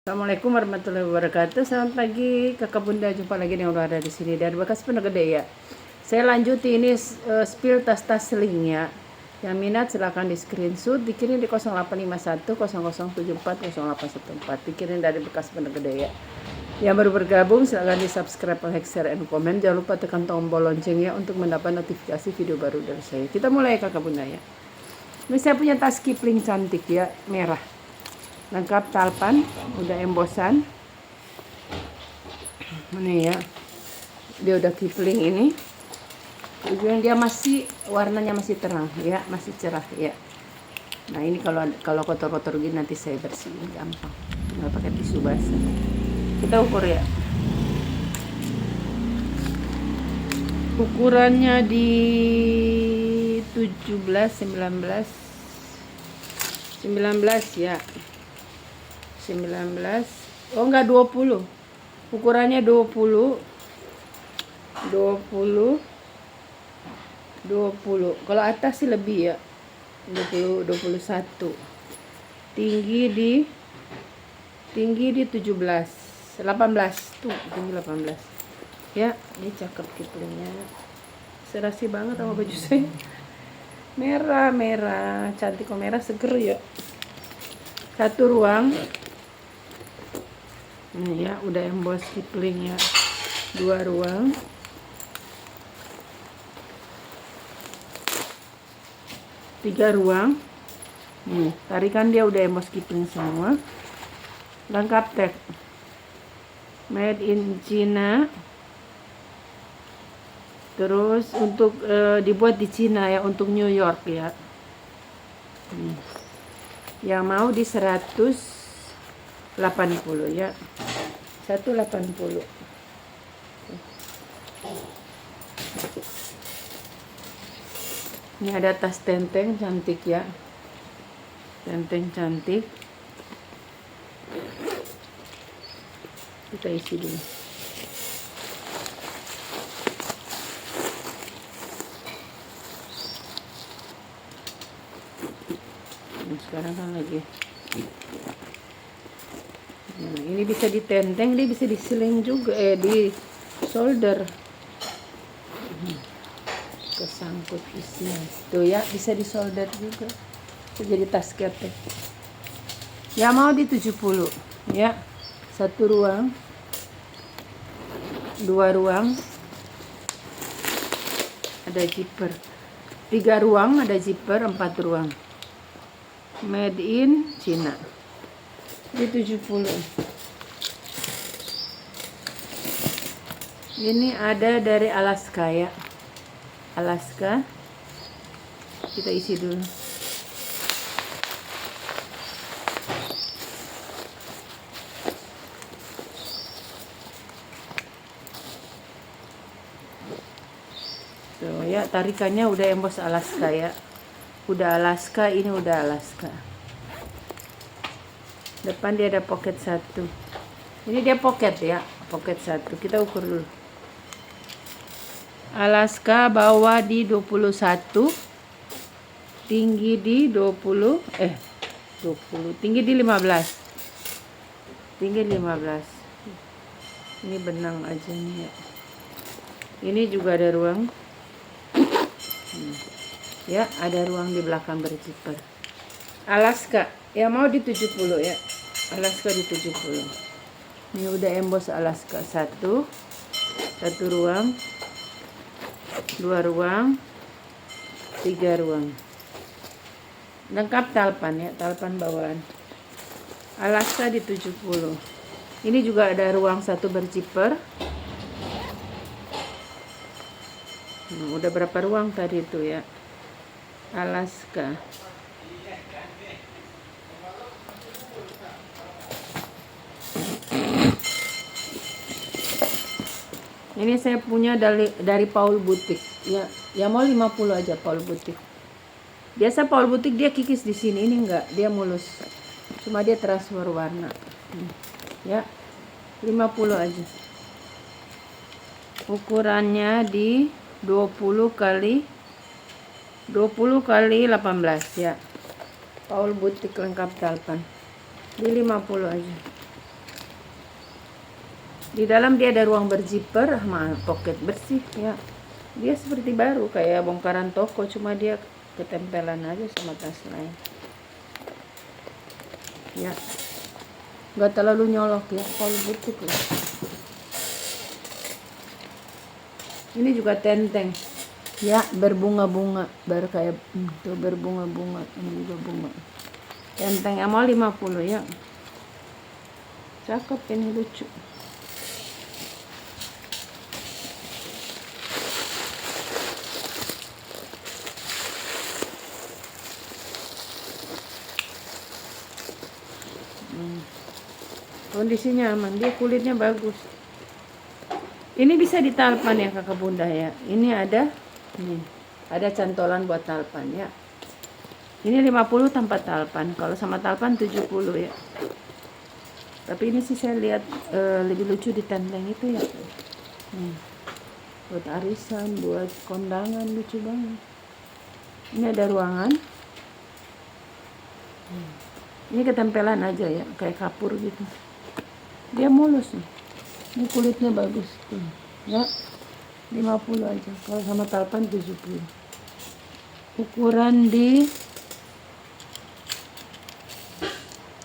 Assalamualaikum warahmatullahi wabarakatuh. Selamat pagi Kakak Bunda, jumpa lagi dengan ada di sini dari bekas Pondok Gede ya. Saya lanjut ini spill tas-tas selingnya. Yang minat silahkan di screenshot, dikirim di 0851 0074 0814. Dikirim dari bekas Pondok Gede ya. Yang baru bergabung silahkan di subscribe, like, share, and komen. Jangan lupa tekan tombol loncengnya untuk mendapat notifikasi video baru dari saya. Kita mulai Kakak Bunda ya. Ini saya punya tas Kipling cantik ya, merah. Lengkap talpan, udah embosan. Ini ya, dia udah Kipling ini. Dia masih warnanya masih terang ya, masih cerah ya. Nah ini kalau kotor-kotor gini nanti saya bersihin gampang, nggak pakai tisu basah. Kita ukur ya. Ukurannya di 17, 19 ya. 19, oh enggak 20, ukurannya 20, kalau atas sih lebih ya, 21, tinggi di 17, 18 tuh, tinggi 18 ya. Ini cakep Kiplingnya, serasi banget sama baju saya, merah cantik kok, merah seger ya. Satu ruang ini ya, udah emboss Kipling ya. 2 ruang, 3 ruang. Tarikan dia udah emboss Kipling semua. Lengkap tag made in China. Terus untuk dibuat di China ya, untuk New York ya. Yang mau di 180 ya, 180. Ini ada tas tenteng cantik ya, tenteng cantik. Kita isi dulu. Sekarang kan lagi. Nah, ini bisa ditenteng, dia bisa diseling juga, di solder. Kesangkut isinya tuh ya, bisa disolder juga, bisa jadi tas ketek. Ya mau di 70 ya. 1 ruang, 2 ruang ada zipper, 3 ruang ada zipper, 4 ruang, made in China di 70. Ini ada dari Alaska ya, Alaska. Kita isi dulu. Tuh ya, tarikannya udah emboss Alaska ya. Udah Alaska, ini udah Alaska. Depan dia ada pocket 1. Ini dia pocket ya, pocket 1. Kita ukur dulu. Alaska bawah di 21, tinggi di 20, tinggi di 15. Tinggi 15. Ini benang aja nih ya. Ini juga ada ruang. Ya, ada ruang di belakang berzipper. Alaska, ya mau di 70 ya. Alaska di 70. Ini udah emboss Alaska 1 ruang, 2 ruang, 3 ruang. Lengkap talpan ya, talpan bawaan. Alaska di 70. Ini juga ada ruang 1 berzipper. Udah berapa ruang tadi itu ya. Alaska. Ini saya punya dari Paul Boutique ya. Ya mau 50 aja Paul Boutique. Biasa Paul Boutique dia kikis di sini, ini enggak, dia mulus. Cuma dia transfer warna. Ya. 50 aja. Ukurannya di 20 kali 18 ya. Paul Boutique lengkap talpan. Di 50 aja. Di dalam dia ada ruang berzipper sama pocket bersih ya. Dia seperti baru kayak bongkaran toko, cuma dia ketempelan aja sama tas lain. Ya, nggak terlalu nyolok ya kalau butuh lah. Ini juga tenteng ya, berbunga-bunga, baru kayak tuh berbunga-bunga, ini juga bunga. Tenteng mau 50 ya. Cakep, ini lucu. Kondisinya aman, dia kulitnya bagus. Ini bisa ditalpan ya kakak bunda ya. Ini ada nih, ada cantolan buat talpan ya. Ini 50 tanpa talpan, kalau sama talpan 70 ya. Tapi ini sih saya lihat lebih lucu di tenteng itu ya. Buat arisan, buat kondangan, lucu banget. Ini ada ruangan. Ini ketempelan aja ya, kayak kapur gitu. Dia mulus nih. Ini kulitnya bagus tuh. Ya. 50 aja. Kalau sama talpan 70. Ukuran ini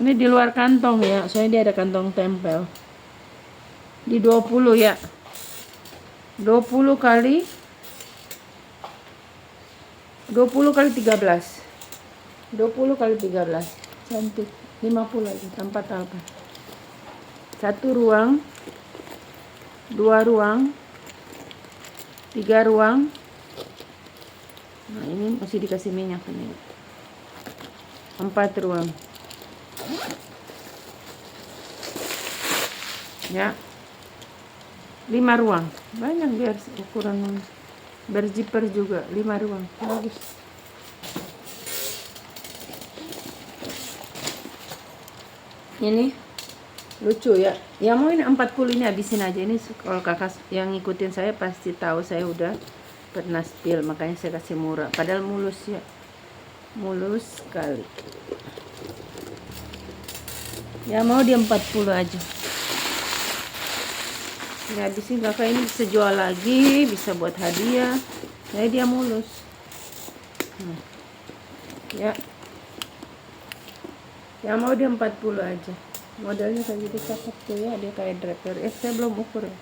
di luar kantong ya. Soalnya dia ada kantong tempel. Di 20 ya. 20 kali 13. 20 kali 13. Cantik. 50 aja tanpa talpan. 1 ruang, 2 ruang, 3 ruang. Nah, ini masih dikasih minyak ini. 4 ruang. Ya. 5 ruang. Banyak biar ukuran berzipper juga. 5 ruang. Bagus. Ini lucu ya. Ya mau ini 40 ini habisin aja. Ini kalau kakak yang ngikutin saya pasti tahu saya udah pernah spill, makanya saya kasih murah. Padahal mulus ya. Mulus sekali. Ya mau dia 40 aja. Ini habisin kakak, ini bisa jual lagi, bisa buat hadiah. Nah, dia mulus. Ya. Ya mau dia 40 aja. Modelnya kayak gitu cakep tuh ya, dia kayak draper. Saya belum ukur ya.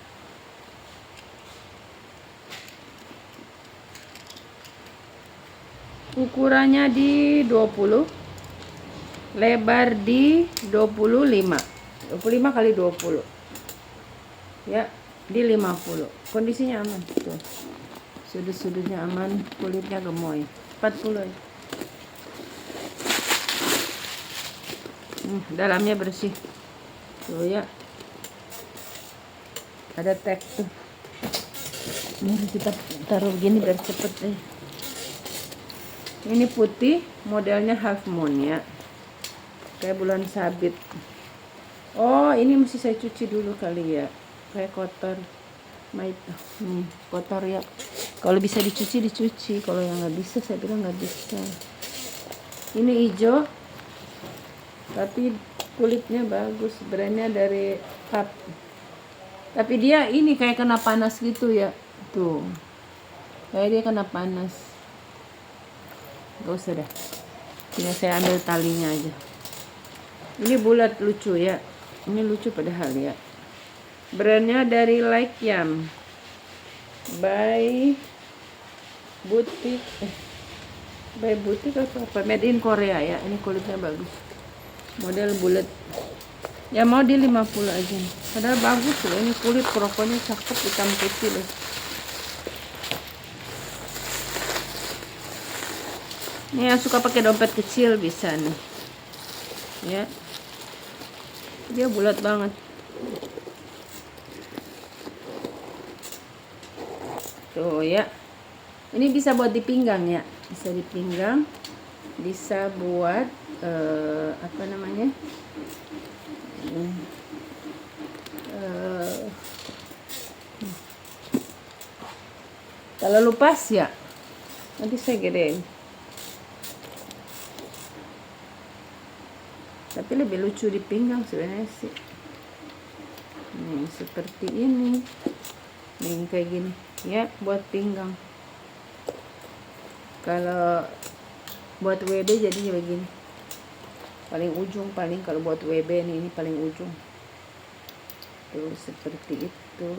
Ukurannya di 20, lebar di 25 kali 20 ya, di 50. Kondisinya aman tuh, sudut-sudutnya aman, kulitnya gemoy. 40 aja. Dalamnya bersih tuh ya, ada tag tuh. Ini kita taruh begini biar cepet deh. Ini putih, modelnya half moon ya, kayak bulan sabit. Oh, ini mesti saya cuci dulu kali ya, kayak kotor. Kotor ya. Kalau bisa dicuci, kalau yang nggak bisa saya bilang nggak bisa. Ini hijau tapi kulitnya bagus, brandnya dari Cup. Tapi dia ini kayak kena panas gitu ya, tuh kayak dia kena panas. Gak usah dah, tinggal saya ambil talinya aja. Ini bulat, lucu ya, ini lucu padahal ya. Brandnya dari Like Yam by Butik apa, made in Korea ya. Ini kulitnya bagus, model bulat ya, mau di 50 aja nih. Padahal bagus loh, ini kulit krokonya cakep, hitam putih loh. Ini yang suka pakai dompet kecil bisa nih ya, dia bulat banget tuh ya. Ini bisa buat dipinggang ya, bisa dipinggang, bisa buat apa namanya, kalau lupas ya nanti saya gedein. Tapi lebih lucu dipinggang sebenarnya sih. Nih seperti ini. Nih kayak gini ya, buat pinggang. Kalau buat WD jadinya begini, paling ujung, paling kalau buat WB ini paling ujung tuh, seperti itu.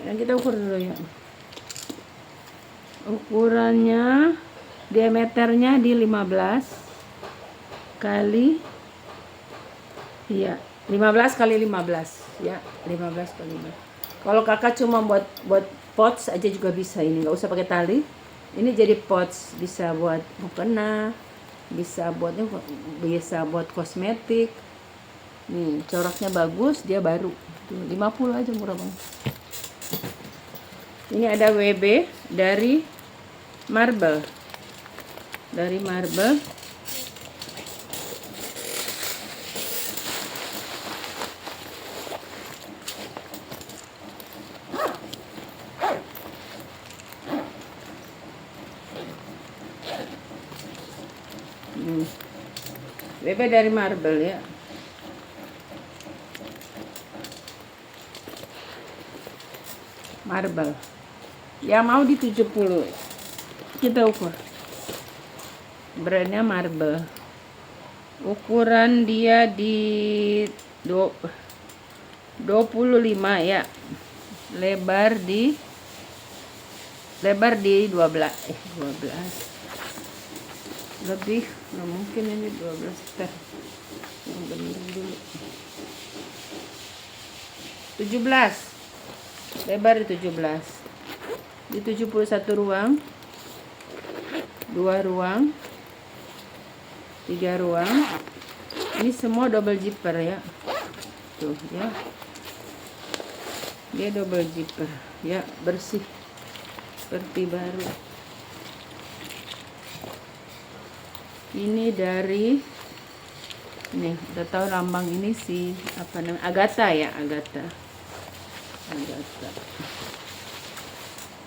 Ya, kita ukur dulu ya. Ukurannya, diameternya di 15 kali, ya 15 kali 15 ya, 15 kali 15. Kalau kakak cuma buat pots aja juga bisa, ini nggak usah pakai tali. Ini jadi pots, bisa buat mukena, bisa buat kosmetik. Nih coraknya bagus, dia baru tuh, 50 aja, murah banget. Ini ada WB dari marble. WB dari marble ya. Marble. Ya mau di 70. Kita ukur. Brandnya marble. Ukuran dia di 25 ya. Lebar di 12 lebih, nggak mungkin ini 12 ter yang bener dulu. 17, lebar di 17, di 71 ruang, 2 ruang, 3 ruang. Ini semua double zipper ya, tuh ya, dia double zipper ya, bersih seperti baru. Ini dari, nih udah tahu lambang ini sih, apa namanya, Agatha ya, Agatha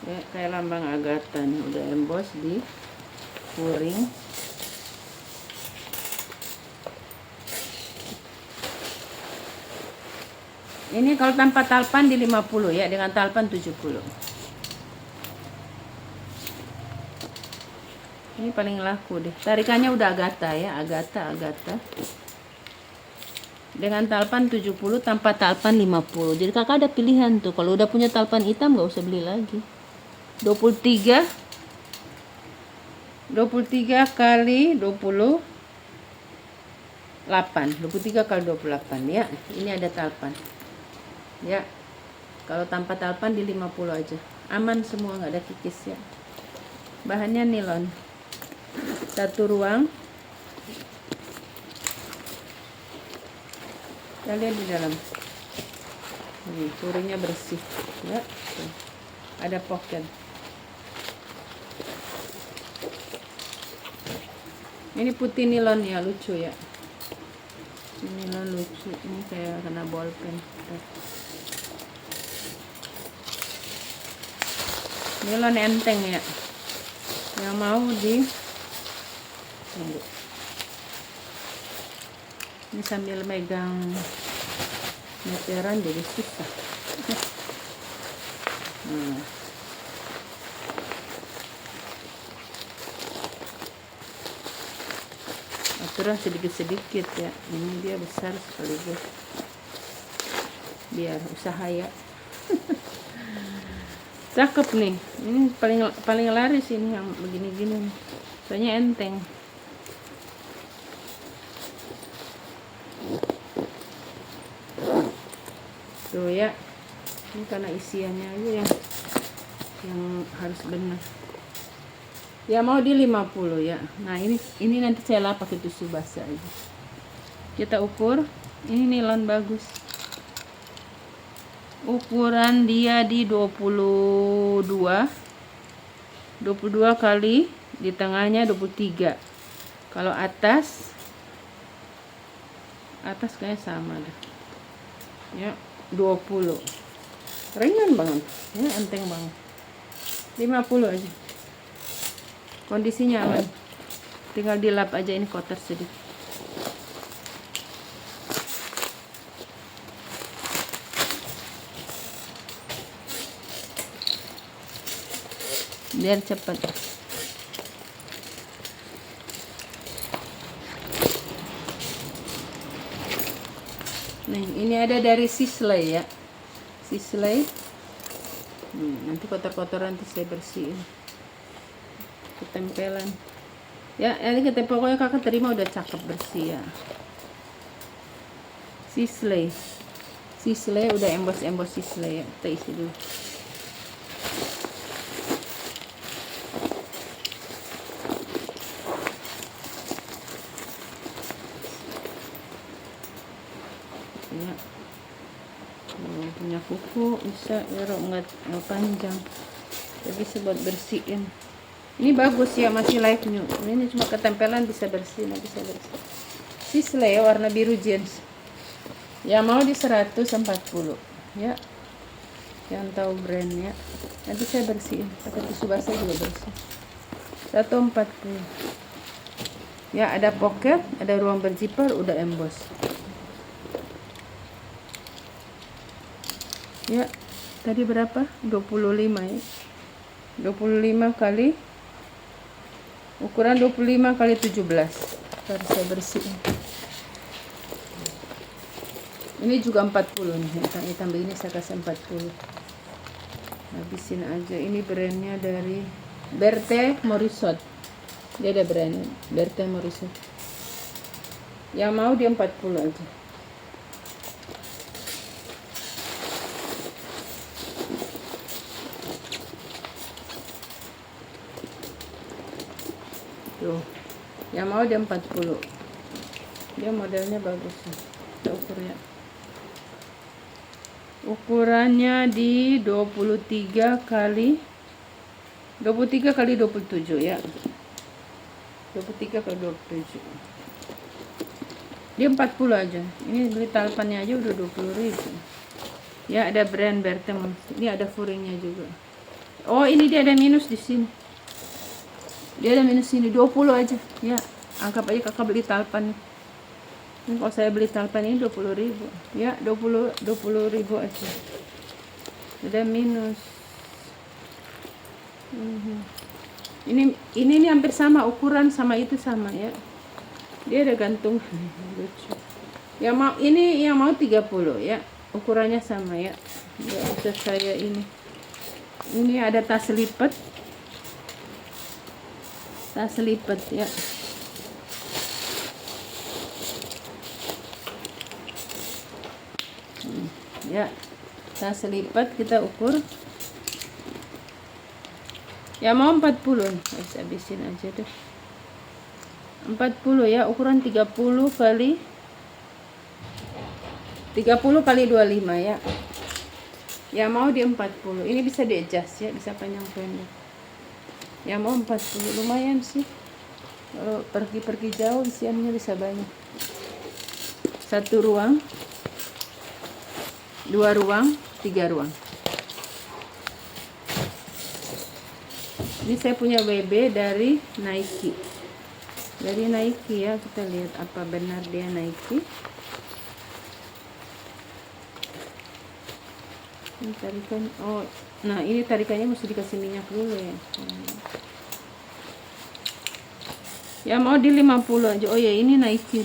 ya, kayak lambang Agatha nih, udah emboss di kuring. Ini kalau tanpa talpan di 50 ya, dengan talpan 70. Ini paling laku deh. Tarikannya udah Agatha ya, Agatha. Dengan talpan 70, tanpa talpan 50. Jadi kakak ada pilihan tuh. Kalau udah punya talpan hitam nggak usah beli lagi. 23 kali 28. 23 kali 28 ya. Ini ada talpan. Ya. Kalau tanpa talpan di 50 aja. Aman semua, nggak ada kikis ya. Bahannya nilon. 1 ruang. Kita lihat di dalam. Nih, kuringnya bersih ya. Ada pocket. Ini putih nilon ya, lucu ya. Ini nilon lucu. Ini kayak kena bolpen. Nilon enteng ya. Yang mau ini sambil megang meteran jadi susah. Aturan sedikit-sedikit ya. Ini dia besar sekaligus. Biar usaha ya. Cakep nih. Ini paling laris ini yang begini-gini. Soalnya enteng. Tuh ya. Ini karena isiannya aja yang harus benar. Ya mau di 50 ya. Nah, ini nanti saya lap pakai tisu basah aja. Kita ukur. Ini nilon bagus. Ukuran dia di 22 kali, di tengahnya 23. Kalau atas kayaknya sama deh ya, 20. ringan banget ya, enteng banget. 50 aja, kondisinya aman, tinggal dilap aja ini kotor sedikit. Biar cepat. Nih, ini ada dari Sisley ya. Sisley. Nanti kotor-kotoran nanti saya bersihin. Ketempelan. Ya, ini pokoknya kakak terima udah cakep bersih ya. Sisley. Sisley udah embos Sisley ya. Kita isi dulu. Ya. Punya kuku bisa ya, nggak panjang, tapi bisa buat bersihin. Ini bagus ya, masih live new. Ini cuma ketempelan, bisa bersih, bisa bersih. Sisley warna biru jeans. Ya mau di 140 ya. Yang tahu brandnya. Nanti saya bersihin. Pakai tisu basah juga bersih. 140. Ya ada pocket, ada ruang berzipper, udah emboss. Ya, tadi berapa? 25 ya. 25 kali ukuran 25 kali 17. Harus saya bersihin. Ini juga 40 nih. Tambah ini saya kasih 40. Habisin aja. Ini brandnya dari Berthe Morisot. Dia ada brand Berthe Morisot. Yang mau dia 40 aja. Tuh, yang mau dia 40. Dia modelnya bagus ya. Ukurannya di 23 kali 27 ya. 23 kali 27. Dia 40 aja. Ini beli talpannya aja udah 20.000. Ya, ada brand Berthe. Ini ada furingnya juga. Oh, ini dia ada minus di sini. Dia ada minus sini 20 aja. Ya, anggap aja kakak beli talpan. Ini kalau saya beli talpan ini 20.000. Ya, 20.000 aja. Ada minus. Ini hampir sama ukuran, sama itu sama ya. Dia ada gantung. Lucu. Yang mau ini yang mau 30 ya. Ukurannya sama ya. Enggak usah saya ini. Ini ada tas lipat. Tas lipat ya. Ya, tas lipat kita ukur. Ya mau 40. Habisin aja deh. 40 ya, ukuran 30 kali 25 ya. Ya mau di 40. Ini bisa di adjust ya, bisa panjang pendek. Ya mau 40, lumayan sih. Kalau pergi-pergi jauh isiannya bisa banyak. 1 ruang, 2 ruang, 3 ruang. Ini saya punya WB dari Nike. Dari Nike ya, kita lihat apa benar dia Nike. Ini tarikan, oh, nah ini tarikannya mesti dikasih minyak dulu ya. Ya mau di 50 aja. Oh ya, ini Nike.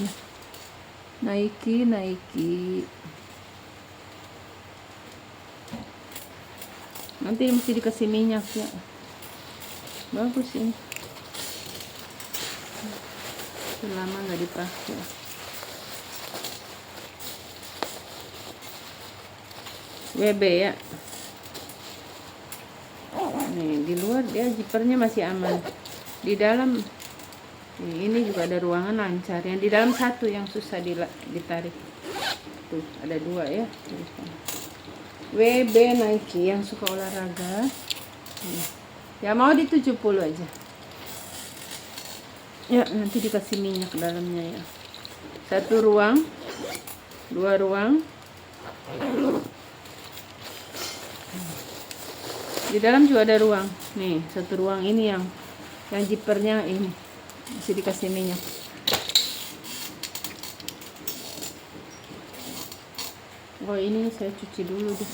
Nike. Nanti mesti dikasih minyak ya. Bagus ini. Lama nggak dipakai. WB ya. Nih di luar dia zippernya masih aman. Di dalam ini juga ada ruangan lancar. Yang di dalam satu yang susah ditarik. Tuh ada 2 ya. WB Nike yang suka olahraga. Ya mau di 70 aja. Ya nanti dikasih minyak dalamnya ya. 1 ruang, 2 ruang, Di dalam juga ada ruang. Nih, satu ruang ini yang zippernya ini masih dikasih minyak. Oh, ini saya cuci dulu deh.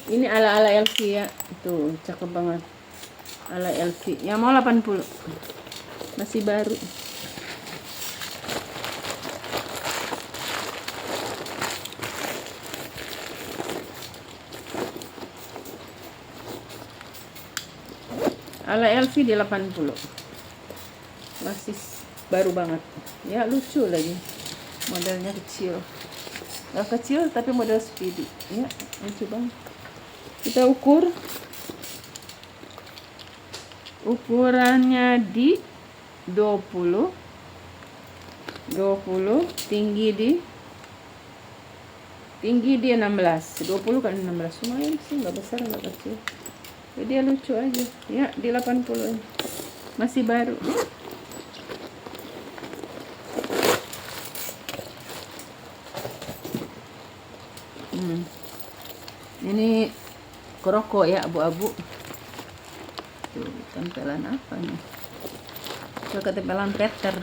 Ini ala-ala LV ya. Tuh, cakep banget. Ala LV. Yang mau 80. Masih baru. Ala LV di 80. Masih baru banget. Ya, lucu lagi. Modelnya kecil. Nggak kecil tapi model speedy. Ya, lucu banget. Kita ukur. Ukurannya di 20, tinggi di 16. 20 kali 16 lumayan sih, nggak besar nggak kecil. Jadi dia lucu aja ya. Di 80 ini masih baru. Ini kroko ya, abu-abu. Tuh, tempelan apa nih? Ketempelan Peter.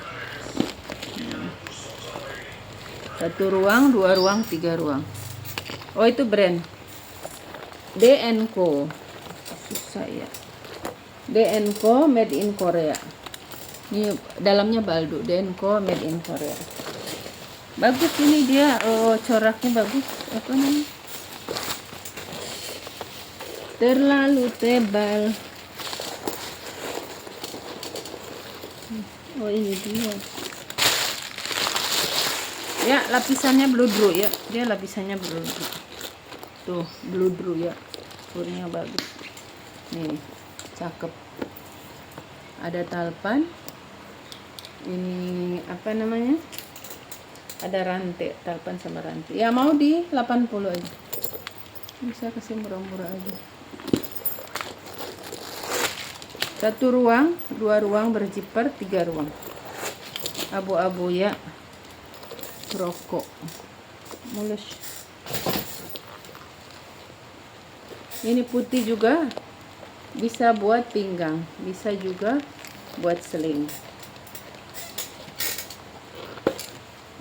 Satu ruang, 2 ruang, 3 ruang. Oh, itu brand D&Co. Susah ya. D&Co made in Korea. Ini dalamnya baldo. D&Co made in Korea. Bagus ini dia, coraknya bagus. Apa namanya? Terlalu tebal. Oh, ini dia. Ya, lapisannya bludru ya. Dia lapisannya bludru. Tuh, bludru ya. Warnanya bagus. Nih, cakep. Ada talpan. Ini apa namanya? Ada rantai, talpan sama rantai. Ya, mau di 80 aja. Bisa kasih murah-murah aja. Satu ruang, 2 ruang berzipper, 3 ruang. Abu-abu ya. Rokok. Mulus. Ini putih juga. Bisa buat pinggang, bisa juga buat seling.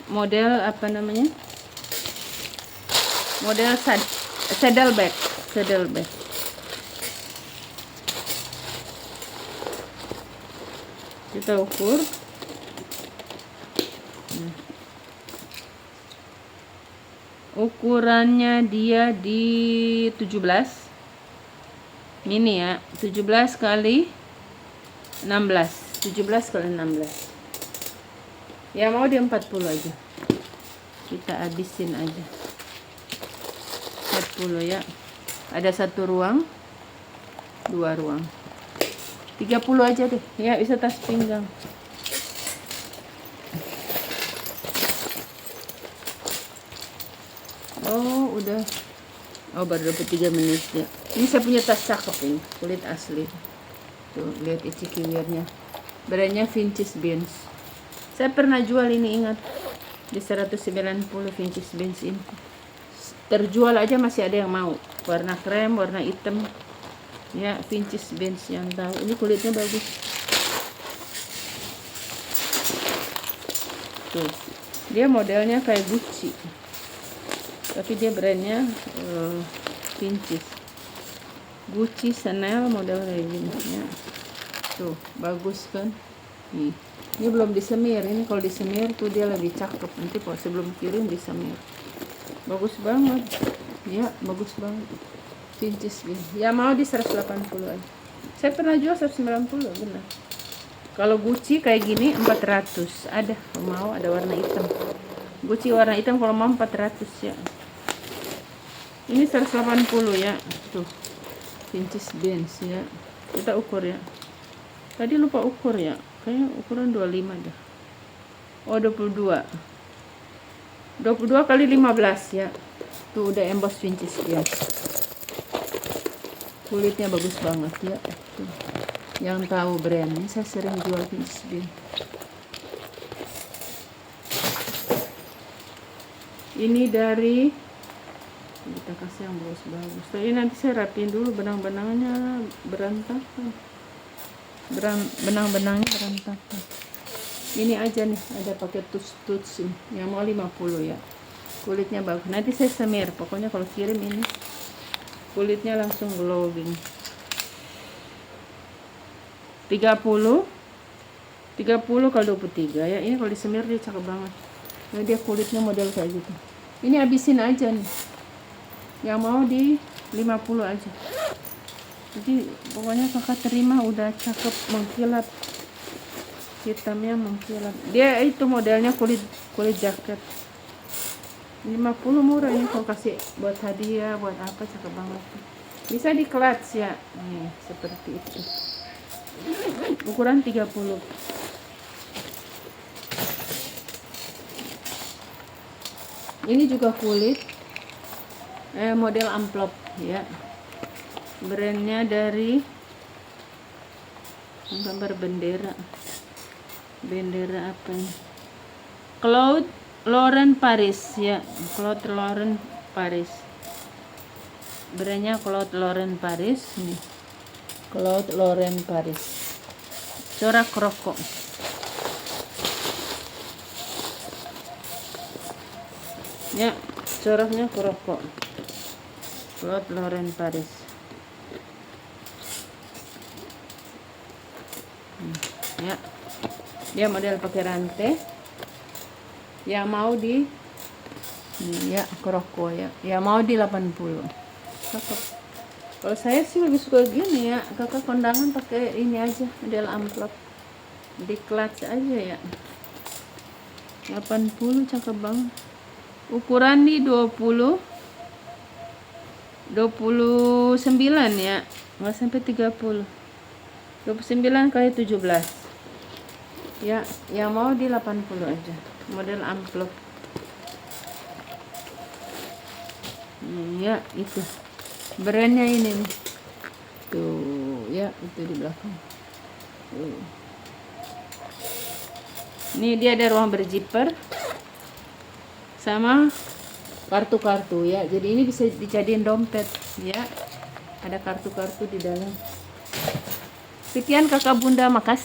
Model apa namanya? Model saddleback. Kita ukur. Ukurannya dia di 17 mini ya, 17 kali 16. Ya, mau di 40 aja. Kita habisin aja 40 ya. Ada satu ruang, 2 ruang, 30 aja deh ya, bisa tas pinggang. Oh, udah. Oh, baru dapat 3 menit ya. Ini saya punya tas cakep ini, kulit asli. Tuh, lihat icikiwirnya. Brandnya Vintage Beans. Saya pernah jual ini, ingat. Di 190 Vintage Beans ini. Terjual aja masih ada yang mau. Warna krem, warna hitam. Ya, Vintage Beans yang tahu. Ini kulitnya bagus. Tuh. Dia modelnya kayak Gucci. Tapi dia brandnya Vintage. Gucci, Chanel model kayak gini ya. Tuh, bagus kan? Nih. Ini belum disemir. Ini kalau disemir tuh dia lebih cakep. Nanti kalau sebelum kirim disemir. Bagus banget. Ya, bagus banget. Vintage gini. Ya, mau di 180 aja. Saya pernah jual 190, benar. Kalau Gucci kayak gini 400. Ada, kalau mau ada warna hitam. Gucci warna hitam kalau mau 400 ya. Ini 180 ya. Tuh. Vintage Beans ya. Kita ukur ya. Tadi lupa ukur ya. Kayaknya ukuran 25 dah. Oh, 22. 22 kali 15 ya. Tuh udah emboss Vintage Beans. Kulitnya bagus banget ya. Tuh. Yang tahu brandnya, saya sering jual Vintage Beans. Ini dari, kita kasih yang bagus-bagus. Tapi nanti saya rapiin dulu, benang-benangnya berantakan. Benang-benangnya berantakan. Ini aja nih, ada pakai tuts yang mau 50 ya. Kulitnya bagus. Nanti saya semir. Pokoknya kalau kirim ini kulitnya langsung glowing. 30 kali 23 ya. Ini kalau disemir dia cakep banget. Nah, dia kulitnya model kayak gitu. Ini habisin aja nih. Yang mau di 50 aja. Jadi pokoknya kakak terima udah cakep, mengkilat. Hitamnya mengkilat. Dia itu modelnya kulit jaket. 50 murah ini, kalau kasih buat hadiah, buat apa, cakep banget. Bisa di clutch ya. Nih, seperti itu. Ukuran 30. Ini juga kulit model amplop ya. Brandnya dari gambar bendera apa ini? Claude Lauren Paris ya. Claude Lauren Paris. Brandnya Claude Lauren Paris nih. Claude Lauren Paris. Corak rokok. Ya, coraknya rokok. Claude Lauren Paris. Ya. Dia model pakai rantai. Yang mau di ya rokok ya. Yang mau di 80. Cakep. Kalau saya sih lebih suka gini ya. Kakak kondangan pakai ini aja, model amplop. Di clutch aja ya. 80 cakep banget. Ukuran di 29 ya, nggak sampai 30. 29 kali 17 ya. Yang mau di 80 aja, model amplop ya. Itu brandnya ini nih tuh ya, itu di belakang tuh. Ini dia ada ruang berzipper sama kartu-kartu ya. Jadi ini bisa dijadiin dompet ya. Ada kartu-kartu di dalam. Sekian kakak bunda, makasih.